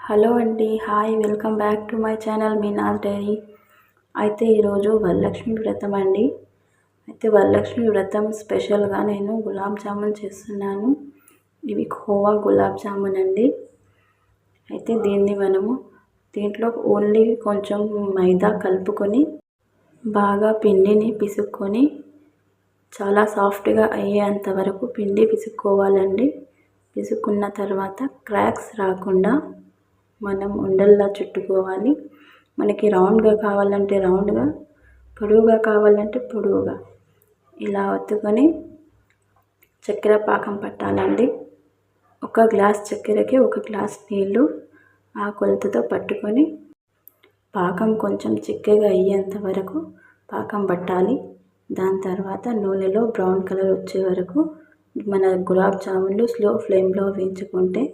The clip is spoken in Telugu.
హలో అండి, hi, welcome back to my channel Meenal diary. అయితే ఈరోజు వరలక్ష్మి వ్రతం అండి. అయితే వరలక్ష్మి వ్రతం స్పెషల్గా నేను గులాబ్ జామున్ చేస్తున్నాను. ఇవి ఖోవా గులాబ్ జామున్ అండి. అయితే దీంట్లో ఓన్లీ కొంచెం మైదా కలుపుకొని బాగా పిండిని పిసుక్కొని చాలా సాఫ్ట్గా అయ్యేంత వరకు పిండి పిసుక్కోవాలండి. పిసుక్కున్న తర్వాత క్రాక్స్ రాకుండా మనం ఉండల్లా చుట్టుకోవాలి. మనకి రౌండ్గా కావాలంటే రౌండ్గా, పొడవుగా కావాలంటే పొడవుగా ఇలా ఒత్తుకొని చక్కెర పాకం పట్టాలండి. 1 గ్లాస్ చక్కెరకి 1 గ్లాస్ నీళ్ళు ఆ కొలతతో పట్టుకొని పాకం కొంచెం చిక్కగా అయ్యేంత వరకు పాకం పట్టాలి. దాని తర్వాత నూనెలో బ్రౌన్ కలర్ వచ్చే వరకు మన గులాబ్ జామున్లు స్లో ఫ్లేమ్లో వేయించుకుంటే